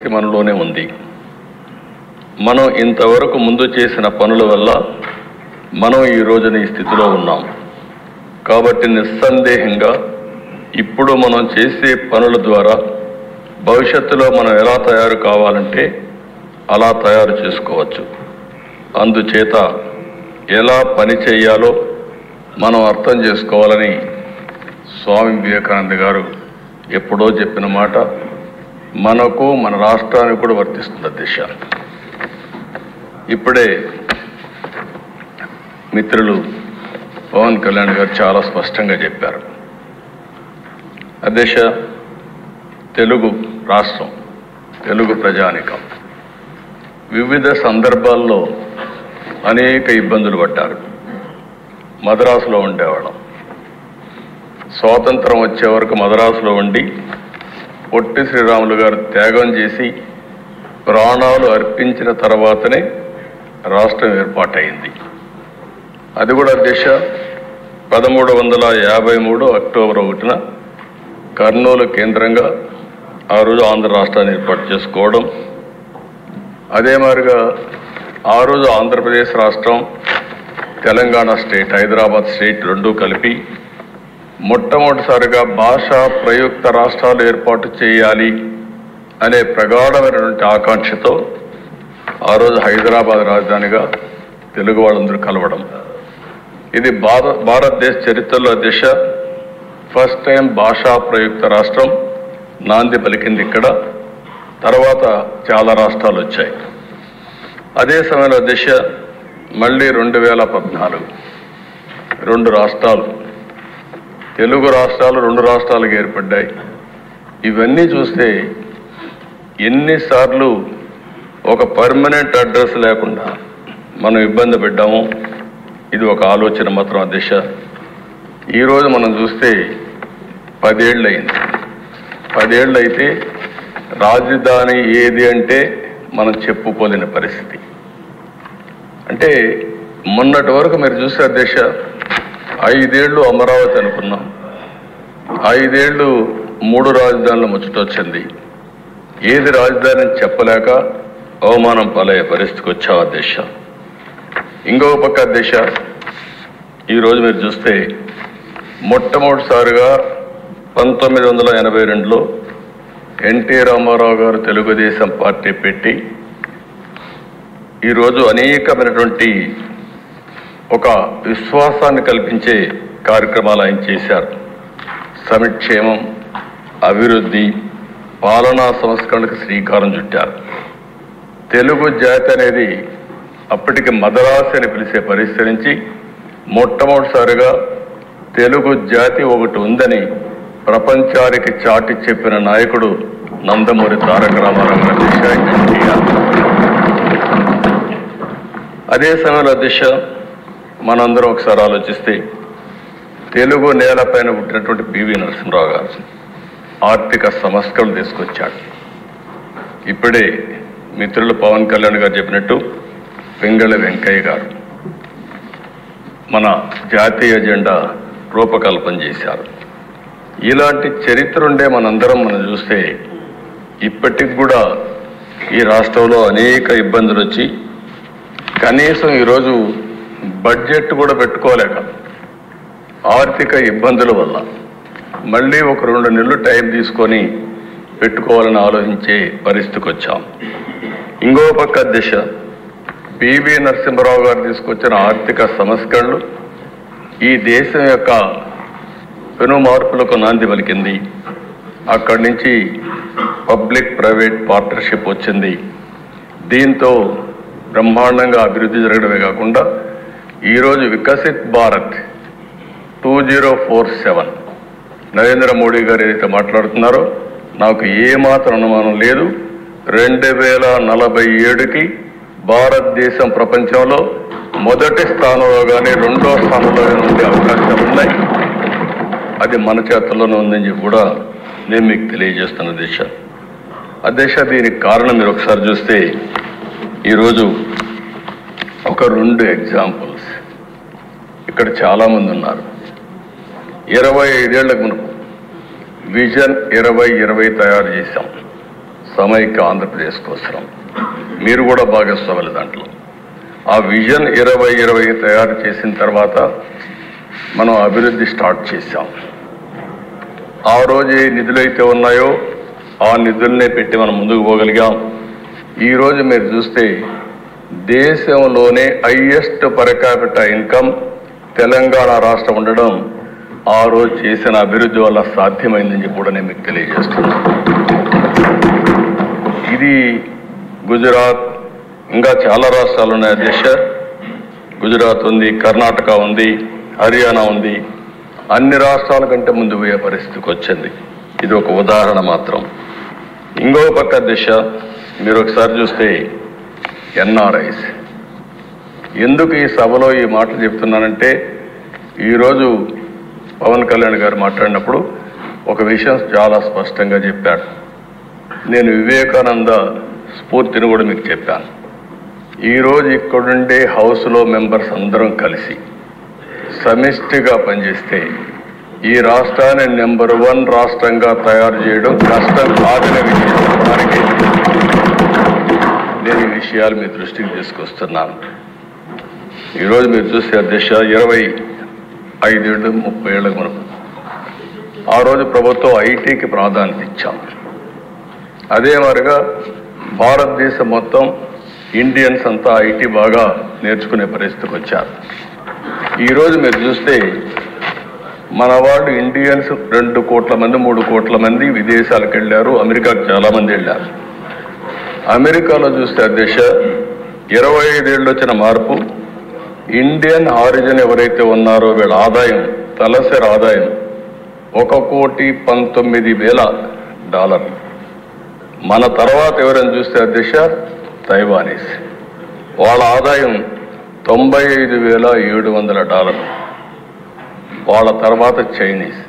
మనలోనే ఉంది. మనం ఇంతవరకు ముందు చేసిన పనుల వల్ల మనం ఈ రోజున ఈ స్థితిలో ఉన్నాం. కాబట్టి నిస్సందేహంగా ఇప్పుడు మనం చేసే పనుల ద్వారా భవిష్యత్తులో మనం ఎలా తయారు కావాలంటే అలా తయారు చేసుకోవచ్చు. అందుచేత ఎలా పని చేయాలో మనం అర్థం చేసుకోవాలని స్వామి వివేకానంద గారు ఎప్పుడో చెప్పిన మాట మనకు మన రాష్ట్రానికి కూడా వర్తిస్తుంది. దిశ ఇప్పుడే మిత్రులు పవన్ కళ్యాణ్ గారు చాలా స్పష్టంగా చెప్పారు. అధ్యక్ష, తెలుగు రాష్ట్రం, తెలుగు ప్రజానికం వివిధ సందర్భాల్లో అనేక ఇబ్బందులు పడ్డారు. మద్రాసులో ఉండేవాళ్ళం. స్వాతంత్రం వచ్చే వరకు మద్రాసులో ఉండి పొట్టి శ్రీరాములు గారు త్యాగం చేసి ప్రాణాలు అర్పించిన తర్వాతనే రాష్ట్రం ఏర్పాటైంది. అది కూడా దిశ 1353 అక్టోబర్ 1న కర్నూలు కేంద్రంగా ఆ రోజు ఆంధ్ర రాష్ట్రాన్ని ఏర్పాటు చేసుకోవడం. అదే మాదిరిగా ఆ రోజు ఆంధ్రప్రదేశ్ రాష్ట్రం, తెలంగాణ స్టేట్, హైదరాబాద్ స్టేట్ రెండూ కలిపి మొట్టమొదటిసారిగా భాషా ప్రయుక్త రాష్ట్రాలు ఏర్పాటు చేయాలి అనే ప్రగాఢమైనటువంటి ఆకాంక్షతో ఆ రోజు హైదరాబాద్ రాజధానిగా తెలుగు వాళ్ళందరూ కలవడం. ఇది భారతదేశ చరిత్రలో దిశ ఫస్ట్ టైం భాషా ప్రయుక్త రాష్ట్రం నాంది పలికింది ఇక్కడ. తర్వాత చాలా రాష్ట్రాలు వచ్చాయి. అదే సమయంలో దిశ మళ్ళీ 2014 రెండు రాష్ట్రాలు, తెలుగు రాష్ట్రాలు రెండు రాష్ట్రాలకు ఏర్పడ్డాయి. ఇవన్నీ చూస్తే ఎన్నిసార్లు ఒక పర్మనెంట్ అడ్రస్ లేకుండా మనం ఇబ్బంది పడ్డాము. ఇది ఒక ఆలోచన మాత్రం దిశ. ఈరోజు మనం చూస్తే 10 ఏళ్ళు అయింది. 10 ఏళ్ళు అయితే రాజధాని ఏది అంటే మనం చెప్పుకోలేని పరిస్థితి. అంటే మొన్నటి వరకు మీరు చూసే దిశ 5 ఏళ్ళు అమరావతి అనుకున్నాం. 5 ఏళ్ళు 3 రాజధానులు ముచ్చటొచ్చింది. ఏది రాజధాని చెప్పలేక అవమానం పాలయ్యే పరిస్థితికి వచ్చావు దిశ. ఇంకో పక్క దిశ ఈరోజు మీరు చూస్తే మొట్టమొదటిసారిగా 1982లో ఎన్టీ రామారావు గారు తెలుగుదేశం పార్టీ పెట్టి ఈరోజు అనేకమైనటువంటి ఒక విశ్వాసాన్ని కల్పించే కార్యక్రమాలు ఆయన చేశారు. సంక్షేమం, అభివృద్ధి, పాలనా సంస్కరణకు శ్రీకారం చుట్టారు. తెలుగు జాతి అనేది అప్పటికి మద్రాసు అని పిలిచే పరిస్థితి నుంచి మొట్టమొదటిసారిగా తెలుగు జాతి ఒకటి ఉందని ప్రపంచానికి చాటి చెప్పిన నాయకుడు నందమూరి తారక రామారావు గారి దిశ. అదే సమయంలో దిశ మనందరం ఒకసారి ఆలోచిస్తే తెలుగు నేలపైన పుట్టినటువంటి పివి నరసింహరావు గారు ఆర్థిక సంస్కరణలు తీసుకొచ్చాడు. ఇప్పుడే మిత్రులు పవన్ కళ్యాణ్ గారు చెప్పినట్టు పింగళి వెంకయ్య గారు మన జాతీయ జెండా రూపకల్పన చేశారు. ఇలాంటి చరిత్ర ఉండే మనం చూస్తే ఇప్పటికి కూడా ఈ రాష్ట్రంలో అనేక ఇబ్బందులు వచ్చి కనీసం ఈరోజు బడ్జెట్ కూడా పెట్టుకోలేక ఆర్థిక ఇబ్బందుల వల్ల మళ్ళీ ఒక 2 నెలలు టైం తీసుకొని పెట్టుకోవాలని ఆలోచించే పరిస్థితికి వచ్చాం. ఇంకో పక్క దిశ పివి నరసింహరావు గారు తీసుకొచ్చిన ఆర్థిక సంస్కరణలు ఈ దేశం యొక్క పెను మార్పులకు నాంది పలికింది. అక్కడి నుంచి పబ్లిక్ ప్రైవేట్ పార్ట్నర్షిప్ వచ్చింది. దీంతో బ్రహ్మాండంగా అభివృద్ధి జరగడమే కాకుండా ఈరోజు వికసిత్ భారత్ 2047 నరేంద్ర మోడీ గారు ఏదైతే మాట్లాడుతున్నారో నాకు ఏమాత్రం అనుమానం లేదు. 2047కి భారతదేశం ప్రపంచంలో మొదటి స్థానంలో కానీ 2వ స్థానంలో కానీ ఉండే అవకాశాలు ఉన్నాయి. అది మన చేతుల్లోనే ఉందని చెప్పి కూడా నేను మీకు తెలియజేస్తున్న దిశ. దిశ దీనికి కారణం మీరు ఒకసారి చూస్తే ఈరోజు ఒక 2 ఎగ్జాంపుల్స్. ఇక్కడ చాలామంది ఉన్నారు. 25 ఏళ్లకు మునుపు విజన్ 2020 తయారు చేశాం. సమైక్య ఆంధ్రప్రదేశ్ కోసం మీరు కూడా భాగస్వాములు దాంట్లో. ఆ విజన్ 2020 తయారు చేసిన తర్వాత మనం అభివృద్ధి స్టార్ట్ చేశాం. ఆ రోజు ఏ నిధులైతే ఉన్నాయో ఆ నిధులనే పెట్టి మనం ముందుకు పోగలిగాం. ఈరోజు మీరు చూస్తే దేశంలోనే highest per capita income Telangana రాష్ట్రం ఉండడం ఆ రోజు చేసిన అభివృద్ధి వల్ల సాధ్యమైందని చెప్పి కూడా నేను మీకు తెలియజేస్తున్నాను. ఇది గుజరాత్, ఇంకా చాలా రాష్ట్రాలు ఉన్నాయి అధ్యక్ష. గుజరాత్ ఉంది, కర్ణాటక ఉంది, హర్యానా ఉంది. అన్ని రాష్ట్రాల కంటే ముందు పోయే పరిస్థితికి వచ్చింది. ఇది ఒక ఉదాహరణ మాత్రం. ఇంకో పక్క అధ్యక్ష, మీరు ఒకసారి చూస్తే ఎన్ఆర్ఐస్, ఎందుకు ఈ సభలో ఈ మాటలు చెప్తున్నానంటే, ఈరోజు పవన్ కళ్యాణ్ గారు మాట్లాడినప్పుడు ఒక విషయం చాలా స్పష్టంగా చెప్పాడు. నేను వివేకానంద స్ఫూర్తిని కూడా మీకు చెప్పాను. ఈరోజు ఇక్కడుండే హౌస్లో మెంబర్స్ అందరం కలిసి సమిష్టిగా పనిచేస్తే ఈ రాష్ట్రాన్ని నెంబర్ 1 రాష్ట్రంగా తయారు చేయడం కష్టం కాదనే విషయానికి నేను ఈ విషయాలు మీ దృష్టికి తీసుకొస్తున్నాను. ఈరోజు మీరు చూస్తే అధ్యక్ష 25 ఏళ్ళు 30 ఏళ్ళకు మనకు ఆ రోజు ప్రభుత్వం ఐటీకి ప్రాధాన్యత ఇచ్చాం. అదే మరిగా భారతదేశం మొత్తం ఇండియన్స్ అంతా ఐటీ బాగా నేర్చుకునే పరిస్థితికి వచ్చారు. ఈరోజు మీరు చూస్తే మన వాళ్ళు ఇండియన్స్ 2 కోట్ల మంది 3 కోట్ల మంది విదేశాలకు వెళ్ళారు. అమెరికాకు చాలామంది వెళ్ళారు. అమెరికాలో చూస్తే అధ్యక్ష 25 ఏళ్ళు వచ్చిన మార్పు, ఇండియన్ ఆరిజిన్ ఎవరైతే ఉన్నారో వీళ్ళ ఆదాయం, తలసరి ఆదాయం $1,19,000. మన తర్వాత ఎవరైనా చూస్తే అధ్యక్ష తైవానీస్, వాళ్ళ ఆదాయం $95,700. వాళ్ళ తర్వాత చైనీస్,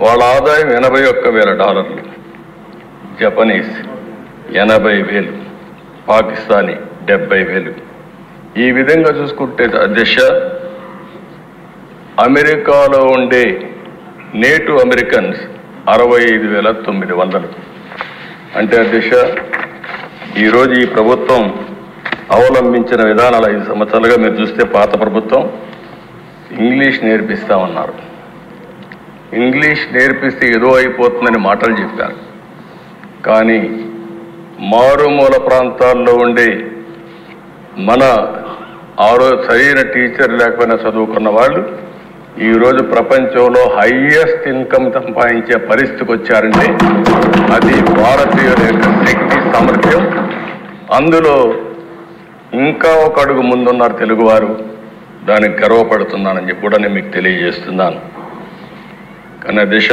వాళ్ళ ఆదాయం $81,000. జపనీస్ 80,000, పాకిస్తానీ 70,000. ఈ విధంగా చూసుకుంటే అధ్యక్ష అమెరికాలో ఉండే నేటివ్ అమెరికన్స్ 65,900. అంటే అధ్యక్ష ఈరోజు ఈ ప్రభుత్వం అవలంబించిన విధానాలు 5 సంవత్సరాలుగా మీరు చూస్తే పాత ప్రభుత్వం ఇంగ్లీష్ నేర్పిస్తామన్నారు. ఇంగ్లీష్ నేర్పిస్తే ఏదో అయిపోతుందని మాటలు చెప్పారు. కానీ మారుమూల ప్రాంతాల్లో ఉండే మన సరైన టీచర్ లేకపోయినా చదువుకున్న వాళ్ళు ఈరోజు ప్రపంచంలో హైయెస్ట్ ఇన్కమ్ సంపాదించే పరిస్థితికి వచ్చారంటే అది భారతీయుల యొక్క శక్తి సామర్థ్యం. అందులో ఇంకా ఒక అడుగు ముందున్నారు తెలుగువారు. దానికి గర్వపడుతున్నానని చెప్పి కూడా నేను మీకు తెలియజేస్తున్నాను. కానీ దిశ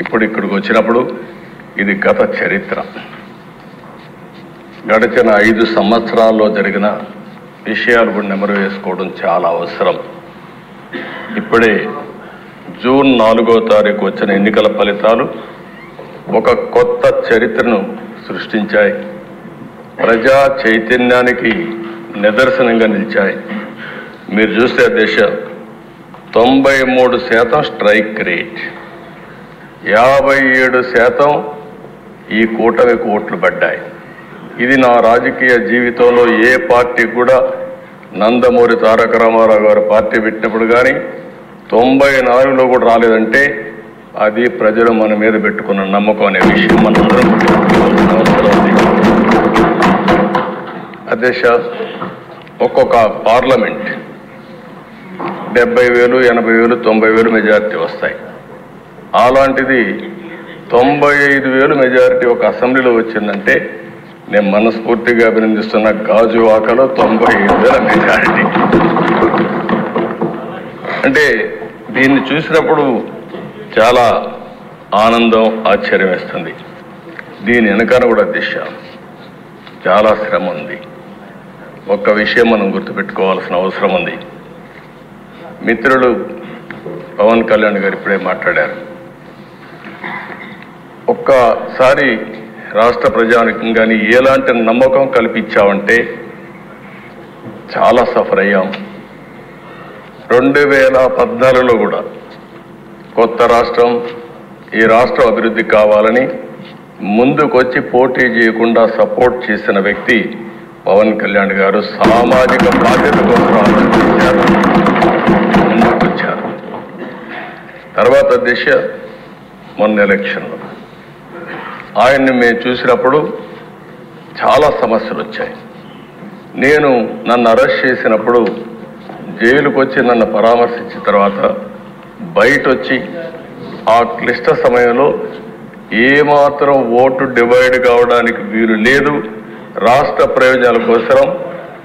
ఇప్పుడు ఇక్కడికి వచ్చినప్పుడు ఇది గత చరిత్ర. గడిచిన 5 సంవత్సరాల్లో జరిగిన విషయాలు కూడా నెమరు వేసుకోవడం చాలా అవసరం. ఇప్పుడే జూన్ 4వ తారీఖు వచ్చిన ఎన్నికల ఫలితాలు ఒక కొత్త చరిత్రను సృష్టించాయి. ప్రజా చైతన్యానికి నిదర్శనంగా నిలిచాయి. మీరు చూస్తే దేశ 93% స్ట్రైక్ రేట్, 57% ఈ కూటమికి ఓట్లు పడ్డాయి. ఇది నా రాజకీయ జీవితంలో ఏ పార్టీ కూడా, నందమూరి తారక రామారావు గారు పార్టీ పెట్టినప్పుడు కానీ 94లో కూడా రాలేదంటే అది ప్రజలు మన మీద పెట్టుకున్న నమ్మకం అనే విషయం మనందరం గుర్తుంచుకోవాల్సిన అవసరం ఉంది. అధ్యక్ష ఒక్కొక్క పార్లమెంట్ 70,000, 80,000, 90,000 మెజారిటీ వస్తాయి. అలాంటిది 95,000 మెజారిటీ ఒక అసెంబ్లీలో వచ్చిందంటే నేను మనస్ఫూర్తిగా అభినందిస్తున్న గాజువాకలో 95,000 మెజారిటీ. అంటే దీన్ని చూసినప్పుడు చాలా ఆనందం, ఆశ్చర్యం వేస్తుంది. దీని వెనకాల కూడా దిశ చాలా శ్రమ ఉంది. ఒక్క విషయం మనం గుర్తుపెట్టుకోవాల్సిన అవసరం ఉంది. మిత్రులు పవన్ కళ్యాణ్ గారు ఇప్పుడే మాట్లాడారు. ఒక్కసారి రాష్ట్ర ప్రజానికి కానీ ఎలాంటి నమ్మకం కల్పించామంటే చాలా సఫర్ అయ్యాం. 2014లో కూడా కొత్త రాష్ట్రం, ఈ రాష్ట్రం అభివృద్ధి కావాలని ముందుకొచ్చి పోటీ చేయకుండా సపోర్ట్ చేసిన వ్యక్తి పవన్ కళ్యాణ్ గారు. సామాజిక బాధ్యత కోసం ఆలోచించారు, ముందుకొచ్చారు. తర్వాత దిశ మొన్న ఎలక్షన్లో ఆయన్ని మేము చూసినప్పుడు చాలా సమస్యలు వచ్చాయి. నన్ను అరెస్ట్ చేసినప్పుడు జైలుకు వచ్చి నన్ను పరామర్శించిన తర్వాత బయట వచ్చి ఆ క్లిష్ట సమయంలో ఏమాత్రం ఓటు డివైడ్ కావడానికి వీలు లేదు, రాష్ట్ర ప్రయోజనాల కోసం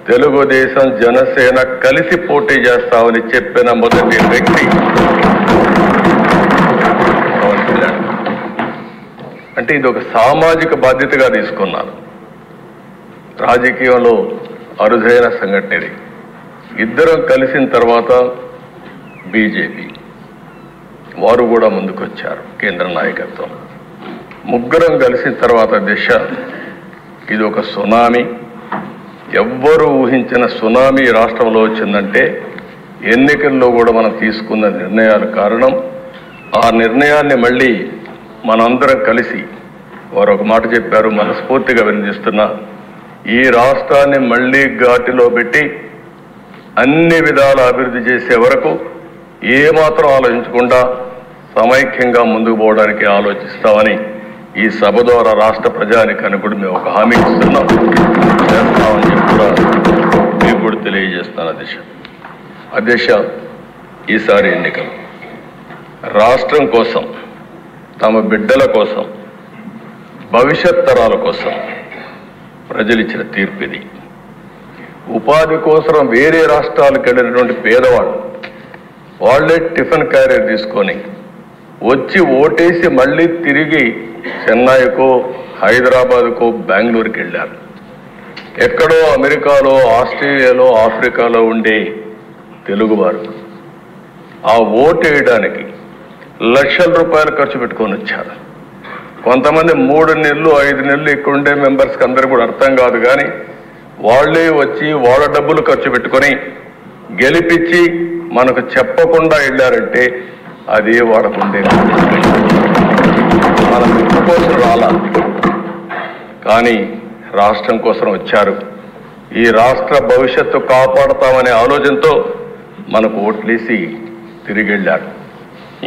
తెలుగుదేశం జనసేన కలిసి పోటీ చేస్తామని చెప్పిన మొదటి వ్యక్తి పవన్ కళ్యాణ్. అంటే ఇది ఒక సామాజిక బాధ్యతగా తీసుకున్నారు. రాజకీయంలో అరుదైన సంఘటన ఇది. ఇద్దరం కలిసిన తర్వాత బీజేపీ వారు కూడా ముందుకొచ్చారు, కేంద్ర నాయకత్వం. ముగ్గురం కలిసిన తర్వాత దిశ ఇది ఒక సునామీ. ఎవ్వరూ ఊహించిన సునామీ రాష్ట్రంలో వచ్చిందంటే ఎన్నికల్లో కూడా మనం తీసుకున్న నిర్ణయాల కారణం. ఆ నిర్ణయాన్ని మళ్ళీ మనందరం కలిసి వారు ఒక మాట చెప్పారు, మనస్ఫూర్తిగా వినిపిస్తున్నా, ఈ రాష్ట్రాన్ని మళ్ళీ ఘాటిలో పెట్టి అన్ని విధాల అభివృద్ధి చేసే వరకు ఏమాత్రం ఆలోచించకుండా సమైక్యంగా ముందుకు పోవడానికి ఆలోచిస్తామని ఈ సభ ద్వారా రాష్ట్ర ప్రజానికాన్ని కూడా మేము ఒక హామీ ఇస్తున్నాం, చేస్తామని చెప్పి కూడా మీకు కూడా తెలియజేస్తాను. అధ్యక్ష, ఈసారి ఎన్నికలు రాష్ట్రం కోసం, తమ బిడ్డల కోసం, భవిష్యత్ తరాల కోసం ప్రజలు ఇచ్చిన తీర్పు ఇది. ఉపాధి కోసం వేరే రాష్ట్రాలకు వెళ్ళినటువంటి పేదవాళ్ళు వాళ్ళే టిఫిన్ క్యారియర్ తీసుకొని వచ్చి ఓటేసి మళ్ళీ తిరిగి చెన్నైకో, హైదరాబాద్కో, బెంగళూరుకి వెళ్ళారు. ఎక్కడో అమెరికాలో, ఆస్ట్రేలియాలో, ఆఫ్రికాలో ఉండే తెలుగువారు ఆ ఓటు వేయడానికి లక్షల రూపాయలు ఖర్చు పెట్టుకొని వచ్చారు. కొంతమంది 3 నెలలు 5 నెలలు ఇక్కడ ఉండే మెంబర్స్కి అందరూ కూడా అర్థం కాదు, కానీ వాళ్ళే వచ్చి వాళ్ళ డబ్బులు ఖర్చు పెట్టుకొని గెలిపించి మనకు చెప్పకుండా వెళ్ళారంటే అది వాళ్ళకుండే. మన మెప్పు కోసం రాలా, కానీ రాష్ట్రం కోసం వచ్చారు. ఈ రాష్ట్ర భవిష్యత్తు కాపాడుతామనే ఆలోచనతో మనకు ఓట్లేసి తిరిగి వెళ్ళారు.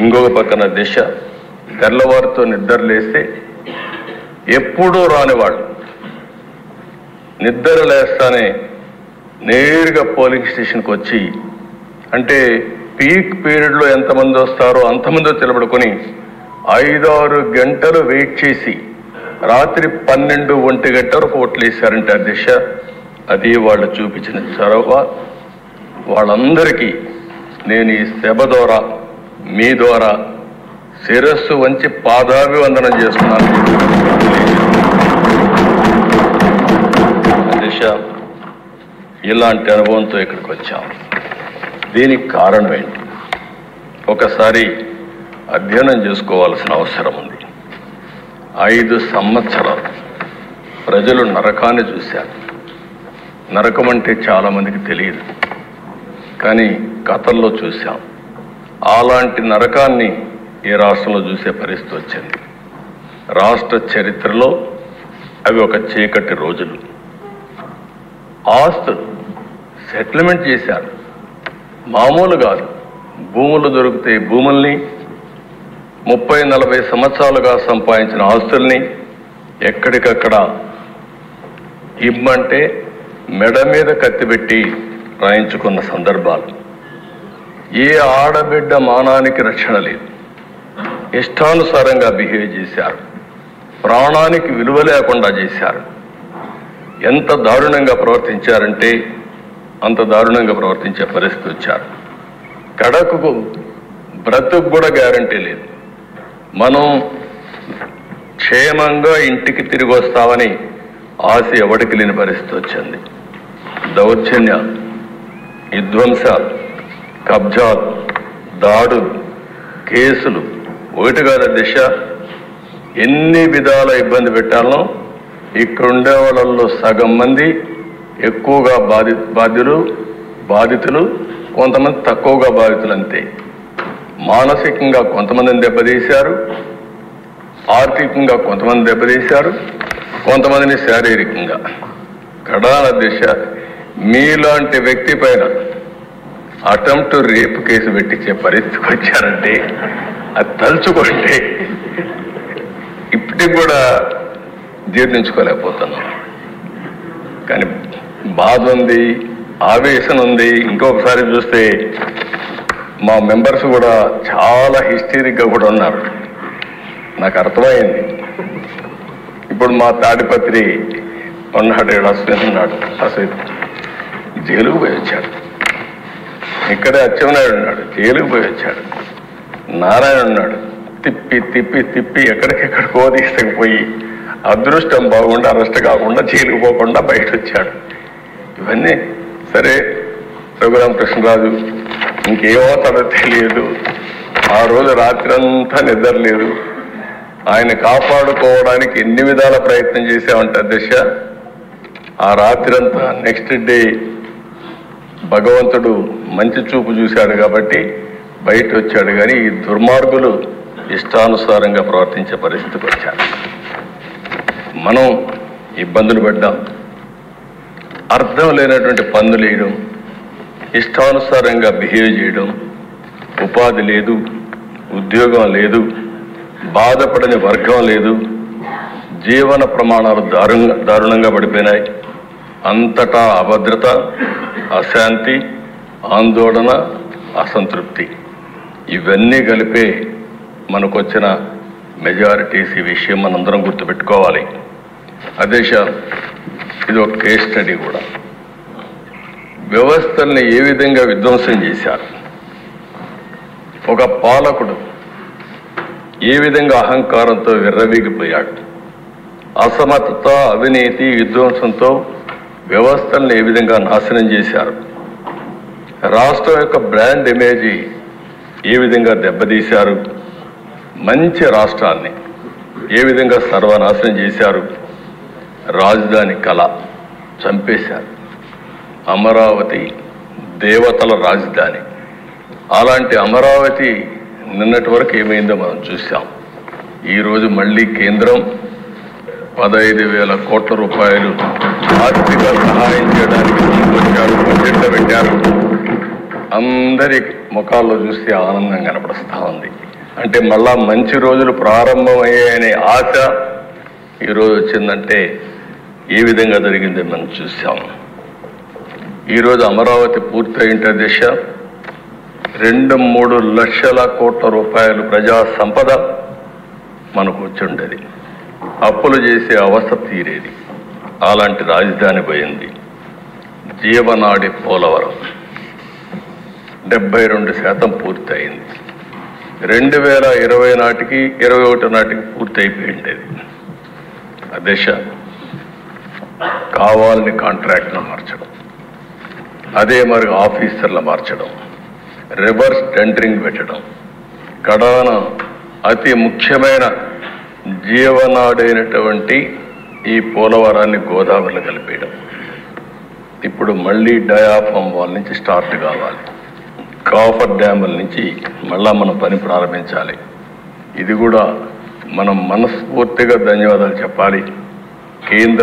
ఇంకొక పక్కన దిశ తెల్లవారితో నిద్ర లేస్తే ఎప్పుడూ రానివాళ్ళు నిద్ర లేస్తానే నేరుగా పోలింగ్ స్టేషన్కి వచ్చి, అంటే పీక్ పీరియడ్లో ఎంతమంది వస్తారో అంతమంది నిలబడుకొని 5-6 గంటలు వెయిట్ చేసి రాత్రి 12-1 గంట వరకు ఓట్లేశారంటే అధ్యక్ష, అది వాళ్ళు చూపించిన చొరవ. వాళ్ళందరికీ నేను ఈ సభ ద్వారా, మీ ద్వారా శిరస్సు వంచి పాదాభివందనం చేస్తున్నాను. అధ్యక్ష, ఇలాంటి అనుభవంతో ఇక్కడికి వచ్చాం. దీనికి కారణం ఏంటి? ఒకసారి అధ్యయనం చేసుకోవాల్సిన అవసరం ఉంది. 5 సంవత్సరాలు ప్రజలు నరకాన్ని చూశారు. నరకం అంటే చాలామందికి తెలియదు, కానీ కథల్లో చూశాం. అలాంటి నరకాన్ని ఈ రాష్ట్రంలో చూసే పరిస్థితి వచ్చింది. రాష్ట్ర చరిత్రలో అవి ఒక చీకటి రోజులు. ఆస్తులు సెటిల్మెంట్ చేశారు, మామూలు కాదు. భూములు దొరికితే భూముల్ని, 30-40 సంవత్సరాలుగా సంపాదించిన ఆస్తుల్ని ఎక్కడికక్కడ ఇమ్మంటే మెడ మీద కత్తిపెట్టి రాయించుకున్న సందర్భాలు. ఏ ఆడబిడ్డ మానానికి రక్షణ లేదు, ఇష్టానుసారంగా బిహేవ్ చేశారు, ప్రాణానికి విలువ లేకుండా చేశారు. ఎంత దారుణంగా ప్రవర్తించారంటే అంత దారుణంగా ప్రవర్తించే పరిస్థితి వచ్చారు. కడకు బ్రతుకు కూడా గ్యారంటీ లేదు. మనం క్షేమంగా ఇంటికి తిరిగి వస్తామని ఆశ ఎవడికి లేని పరిస్థితి వచ్చింది. దౌర్జన్యాలు, విధ్వంసాలు, కబ్జాలు, దాడులు, కేసులు, ఒకటి కాదు దిశ, ఎన్ని విధాల ఇబ్బంది పెట్టాలనో ఇక్కడ ఉండే వాళ్ళల్లో సగం మంది ఎక్కువగా బాధితులు, కొంతమంది తక్కువగా బాధితులు అంతే. మానసికంగా కొంతమందిని దెబ్బతీశారు, ఆర్థికంగా కొంతమంది దెబ్బతీశారు, కొంతమందిని శారీరకంగా. కడాన దిశ మీలాంటి వ్యక్తి పైన అటెంప్ట్ రేపు కేసు పెట్టించే పరిస్థితికి వచ్చారంటే అది తలుచుకుంటే ఇప్పటికి కూడా జీర్ణించుకోలేకపోతున్నాం. కానీ బాధ ఉంది, ఆవేశం ఉంది. ఇంకొకసారి చూస్తే మా మెంబర్స్ కూడా చాలా హిస్టరిక్గా కూడా ఉన్నారు. నాకు అర్థమైంది. ఇప్పుడు మా తాడిపత్రి ఉన్నాడు, అశ్విన్ ఉన్నాడు. అశ్విన్ జైలుకు పోయి వచ్చాడు. ఇక్కడే అచ్చెన్నాయుడు ఉన్నాడు, జైలుకు పోయి వచ్చాడు. నారాయణ ఉన్నాడు, తిప్పి తిప్పి తిప్పి ఎక్కడికెక్కడికో తీసుకుపోయి అదృష్టం బాగుండా అరెస్ట్ కాకుండా జైలుకు పోకుండా బయట వచ్చాడు. ఇవన్నీ సరే. రఘురామకృష్ణరాజు ఇంకేమవుతాడో తెలియదు. ఆ రోజు రాత్రంతా నిద్ర లేదు. ఆయన కాపాడుకోవడానికి ఎన్ని విధాల ప్రయత్నం చేశామంటే దిశ ఆ రాత్రంతా నెక్స్ట్ డే భగవంతుడు మంచి చూపు చూశాడు కాబట్టి బయట వచ్చాడు. కానీ ఈ దుర్మార్గులు ఇష్టానుసారంగా ప్రవర్తించే పరిస్థితికి వచ్చారు. మనం ఇబ్బందులు పడ్డాం. అర్థం లేనటువంటి పన్నులు వేయడం, ఇష్టానుసారంగా బిహేవ్ చేయడం, ఉపాధి లేదు, ఉద్యోగం లేదు, బాధపడని వర్గం లేదు, జీవన ప్రమాణాలు దారుణంగా పడిపోయినాయి. అంతటా అభద్రత, అశాంతి, ఆందోళన, అసంతృప్తి ఇవన్నీ కలిపే మనకొచ్చిన మెజారిటీస్. ఈ విషయం మనందరం గుర్తుపెట్టుకోవాలి. అదేశ ఇది ఒక కేస్ స్టడీ కూడా. వ్యవస్థల్ని ఏ విధంగా విధ్వంసం చేశారు, ఒక పాలకుడు ఏ విధంగా అహంకారంతో విర్రవీగిపోయాడు, అసమర్థత, అవినీతి, విధ్వంసంతో వ్యవస్థల్ని ఏ విధంగా నాశనం చేశారు, రాష్ట్రం యొక్క బ్రాండ్ ఇమేజ్ ఏ విధంగా దెబ్బతీశారు, మంచి రాష్ట్రాన్ని ఏ విధంగా సర్వనాశనం చేశారు, రాజధాని కళ చంపేశారు. అమరావతి దేవతల రాజధాని. అలాంటి అమరావతి నిన్నటి వరకు ఏమైందో మనం చూసాం. ఈరోజు మళ్ళీ కేంద్రం 15,000 కోట్ల రూపాయలు ఆర్థిక సహాయం చేయడానికి ముందుకొచ్చారు, బడ్జెట్లో పెట్టారు. అందరి ముఖాల్లో చూస్తే ఆనందం కనపడుస్తూ ఉంది. అంటే మళ్ళా మంచి రోజులు ప్రారంభమయ్యాయనే ఆశ ఈరోజు వచ్చిందంటే ఏ విధంగా జరిగిందో మనం చూసాం. ఈరోజు అమరావతి పూర్తయింటే దిశ 2-3 లక్షల కోట్ల రూపాయలు ప్రజా సంపద మనకు వచ్చుండేది. అప్పులు చేసే అవస్థ తీరేది. అలాంటి రాజధాని పోయింది. జీవనాడి పోలవరం 72% పూర్తయింది. 2020 నాటికి 21 నాటికి పూర్తి అయిపోయింది. దిశ కావాలని కాంట్రాక్ట్ను మార్చడం, అదే మరి ఆఫీసర్లు మార్చడం, రివర్స్ టెండరింగ్ పెట్టడం, కడాన అతి ముఖ్యమైన జీవనాడైనటువంటి ఈ పోలవరాన్ని గోదావరిలో కలిపేయడం. ఇప్పుడు మళ్ళీ డయాఫామ్ వాల్ నుంచి స్టార్ట్ కావాలి. కాఫర్ డ్యాముల నుంచి మళ్ళా మనం పని ప్రారంభించాలి. ఇది కూడా మనం మనస్ఫూర్తిగా ధన్యవాదాలు చెప్పాలి. కేంద్ర